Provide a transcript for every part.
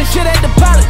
dropping shit at the pilot.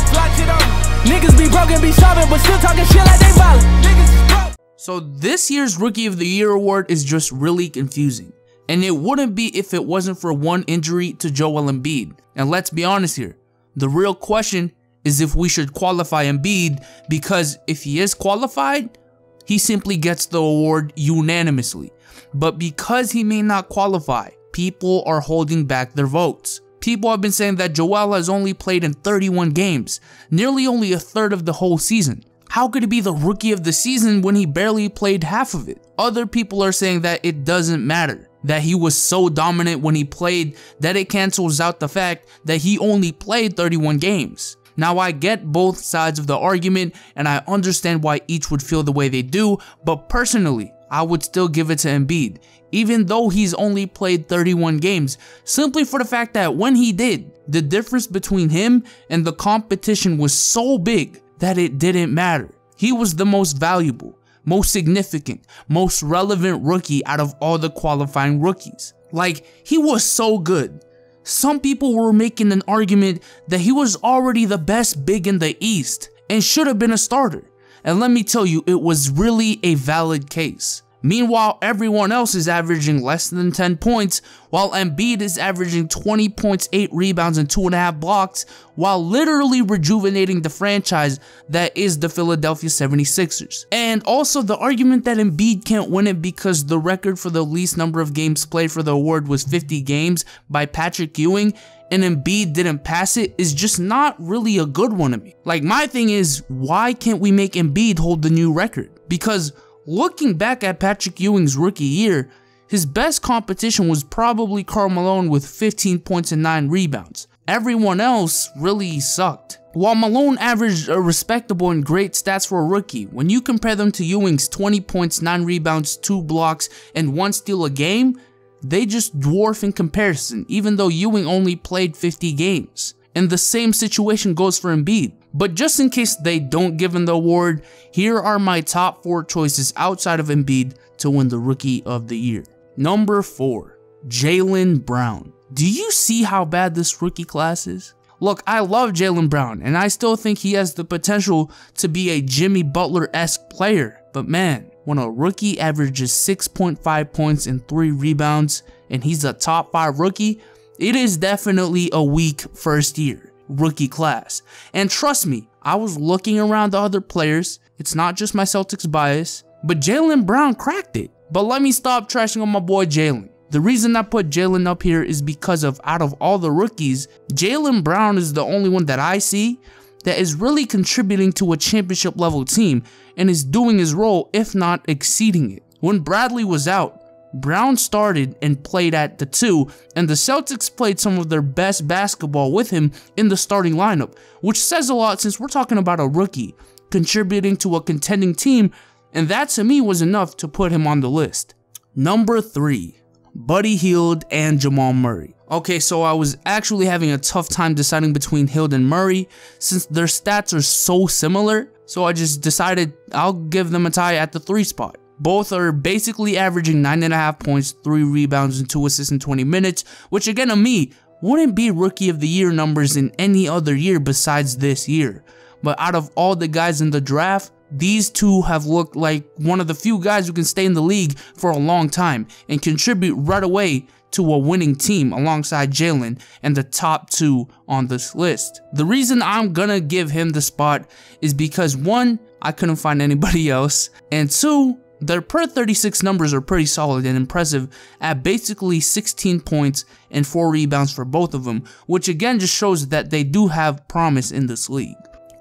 Niggas be broken, be sobbing, but still talking shit like they violent. Niggas is broke. So this year's Rookie of the Year award is just really confusing. And it wouldn't be if it wasn't for one injury to Joel Embiid. And let's be honest here, the real question is if we should qualify Embiid, because if he is qualified, he simply gets the award unanimously. But because he may not qualify, people are holding back their votes. People have been saying that Joel has only played in 31 games, nearly only a third of the whole season. How could he be the Rookie of the Season when he barely played half of it? Other people are saying that it doesn't matter, that he was so dominant when he played that it cancels out the fact that he only played 31 games. Now I get both sides of the argument and I understand why each would feel the way they do, but personally, I would still give it to Embiid, even though he's only played 31 games, simply for the fact that when he did, the difference between him and the competition was so big that it didn't matter. He was the most valuable, most significant, most relevant rookie out of all the qualifying rookies. Like, he was so good. Some people were making an argument that he was already the best big in the East and should have been a starter. And let me tell you, it was really a valid case. Meanwhile, everyone else is averaging less than 10 points, while Embiid is averaging 20 points, 8 rebounds, and 2.5 blocks, while literally rejuvenating the franchise that is the Philadelphia 76ers. And also, the argument that Embiid can't win it because the record for the least number of games played for the award was 50 games by Patrick Ewing, and Embiid didn't pass it, is just not really a good one to me. Like, my thing is, why can't we make Embiid hold the new record? Because looking back at Patrick Ewing's rookie year, his best competition was probably Karl Malone with 15 points and 9 rebounds. Everyone else really sucked. While Malone averaged a respectable and great stats for a rookie, when you compare them to Ewing's 20 points, 9 rebounds, 2 blocks, and 1 steal a game, they just dwarf in comparison, even though Ewing only played 50 games. And the same situation goes for Embiid. But just in case they don't give him the award, here are my top 4 choices outside of Embiid to win the Rookie of the Year. Number 4, Jalen Brown. Do you see how bad this rookie class is? Look, I love Jalen Brown, and I still think he has the potential to be a Jimmy Butler-esque player. But man, when a rookie averages 6.5 points and 3 rebounds, and he's a top 5 rookie, it is definitely a weak first year rookie class. And trust me, I was looking around the other players, it's not just my Celtics bias, but Jalen Brown cracked it. But let me stop trashing on my boy Jalen. The reason I put Jalen up here is because of, out of all the rookies, Jalen Brown is the only one that I see that is really contributing to a championship level team and is doing his role, if not exceeding it. When Bradley was out, Brown started and played at the 2, and the Celtics played some of their best basketball with him in the starting lineup, which says a lot since we're talking about a rookie contributing to a contending team, and that to me was enough to put him on the list. Number 3, Buddy Hield and Jamal Murray. Okay, so I was actually having a tough time deciding between Hield and Murray since their stats are so similar, so I just decided I'll give them a tie at the 3 spot. Both are basically averaging 9.5 points, 3 rebounds, and 2 assists in 20 minutes, which again to me wouldn't be Rookie of the Year numbers in any other year besides this year. But out of all the guys in the draft, these 2 have looked like one of the few guys who can stay in the league for a long time and contribute right away to a winning team alongside Jalen and the top 2 on this list. The reason I'm gonna give him the spot is because 1, I couldn't find anybody else, and 2, their per 36 numbers are pretty solid and impressive at basically 16 points and 4 rebounds for both of them, which again just shows that they do have promise in this league.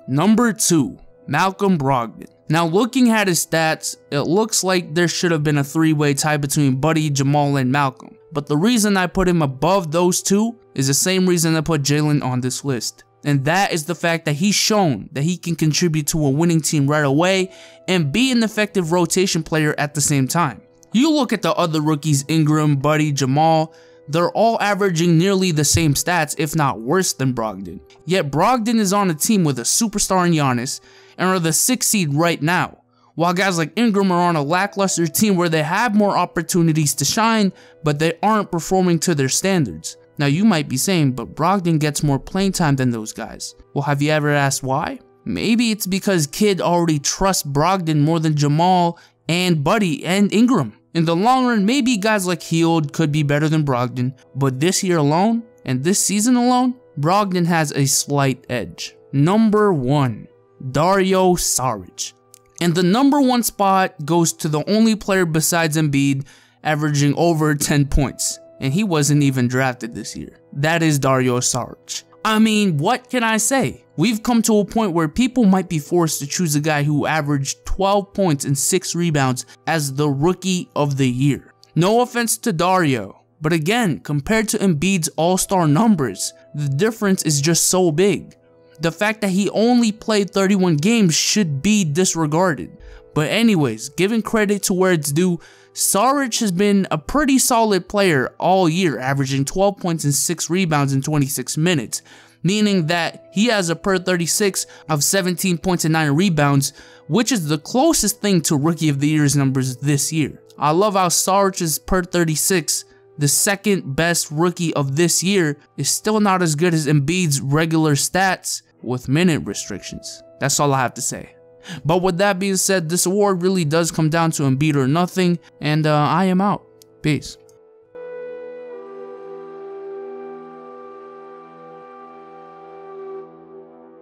Number 2, Malcolm Brogdon. Now looking at his stats, it looks like there should have been a 3-way tie between Buddy, Jamal, and Malcolm. But the reason I put him above those 2 is the same reason I put Jalen on this list. And that is the fact that he's shown that he can contribute to a winning team right away and be an effective rotation player at the same time. You look at the other rookies, Ingram, Buddy, Jamal, they're all averaging nearly the same stats, if not worse than Brogdon. Yet Brogdon is on a team with a superstar in Giannis and are the 6th seed right now, while guys like Ingram are on a lackluster team where they have more opportunities to shine, but they aren't performing to their standards. Now you might be saying, but Brogdon gets more playing time than those guys. Well, have you ever asked why? Maybe it's because Kid already trusts Brogdon more than Jamal and Buddy and Ingram. In the long run, maybe guys like Hield could be better than Brogdon, but this year alone, and this season alone, Brogdon has a slight edge. Number 1, Daro Sarich. And the number 1 spot goes to the only player besides Embiid averaging over 10 points. And he wasn't even drafted this year. That is Daro Sarich. I mean, what can I say? We've come to a point where people might be forced to choose a guy who averaged 12 points and 6 rebounds as the Rookie of the Year. No offense to Daro, but again, compared to Embiid's all-star numbers, the difference is just so big. The fact that he only played 31 games should be disregarded. But anyways, giving credit to where it's due, Sarich has been a pretty solid player all year, averaging 12 points and 6 rebounds in 26 minutes, meaning that he has a per 36 of 17 points and 9 rebounds, which is the closest thing to Rookie of the Year's numbers this year. I love how Sarich's per 36, the second best rookie of this year, is still not as good as Embiid's regular stats with minute restrictions. That's all I have to say. But with that being said, this award really does come down to Embiid or nothing, and I am out. Peace.